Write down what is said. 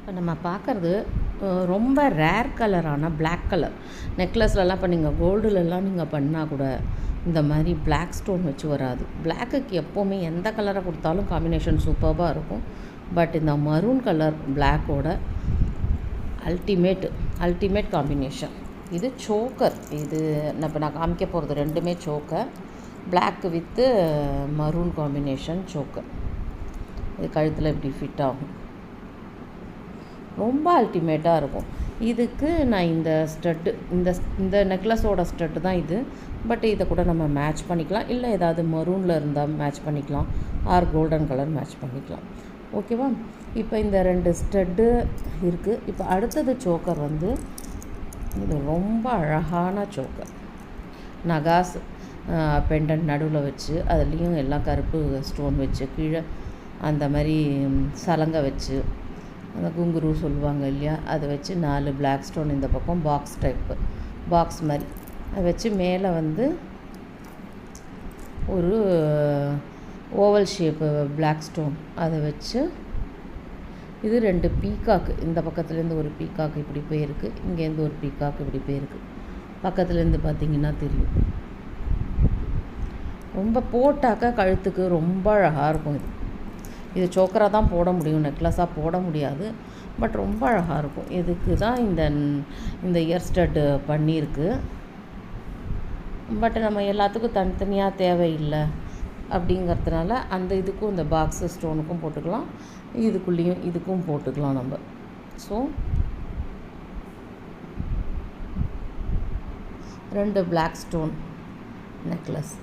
இப்போ நம்ம பார்க்குறது ரொம்ப ரேர் கலரான பிளாக் கலர் நெக்லஸ்லலாம் இப்போ நீங்கள் கோல்டுலலாம் நீங்கள் பண்ணால் கூட இந்த மாதிரி பிளாக் ஸ்டோன் வச்சு வராது. பிளாக்குக்கு எப்போவுமே எந்த கலரை கொடுத்தாலும் காம்பினேஷன் சூப்பராக இருக்கும். பட் இந்த மரூன் கலர் பிளாக்கோட அல்டிமேட் காம்பினேஷன். இது சோக்கர். இது இப்போ நான் காமிக்க போகிறது ரெண்டுமே choker. Black with maroon combination choker. இது கழுத்தில் இப்படி ஃபிட் ஆகும். ரொம்ப அல்டிமேட்டாக இருக்கும். இதுக்கு நான் இந்த ஸ்டட்டு இந்த நெக்லஸோட ஸ்டட்டு தான் இது. பட் இதை கூட நம்ம மேட்ச் பண்ணிக்கலாம். இல்லை ஏதாவது மரூனில் இருந்தால் மேட்ச் பண்ணிக்கலாம். ஆர் கோல்டன் கலர் மேட்ச் பண்ணிக்கலாம். ஓகேவா? இப்போ இந்த 2 ஸ்டட்டு இருக்குது. இப்போ அடுத்தது சோக்கர் வந்து இது ரொம்ப அழகான சோக்கர். நகாஸ் பெண்டன்ட் நடுவில் வச்சு அதுலேயும் எல்லாம் கருப்பு ஸ்டோன் வச்சு கீழே அந்த மாதிரி சலங்கை வச்சு அந்த குங்குரு சொல்லுவாங்க இல்லையா, அதை வச்சு 4 பிளாக் ஸ்டோன் இந்த பக்கம் பாக்ஸ் மாதிரி அதை வச்சு மேலே வந்து ஒரு ஓவல் ஷேப்பு பிளாக் ஸ்டோன் அதை வச்சு இது 2 பீக்காக்கு. இந்த பக்கத்துலேருந்து ஒரு பீக்காக்கு இப்படி போயிருக்கு, இங்கேருந்து ஒரு பீக்காக்கு இப்படி போயிருக்கு. பக்கத்துலேருந்து பார்த்திங்கன்னா தெரியும். ரொம்ப போட்டாக்க கழுத்துக்கு ரொம்ப அழகாக இருக்கும். இது சோக்கராக தான் போட முடியும், நெக்லஸாக போட முடியாது. பட் ரொம்ப அழகாக இருக்கும். இதுக்கு தான் இந்த இயர் ஸ்டட் பண்ணியிருக்கு. பட் நம்ம எல்லாத்துக்கும் தனித்தனியாக தேவையில்லை அப்படிங்கிறதுனால அந்த இதுக்கும் இந்த பாக்ஸு ஸ்டோனுக்கும் போட்டுக்கலாம், இதுக்குள்ளேயும் இதுக்கும் போட்டுக்கலாம் நம்ம. So 2 black stone necklace.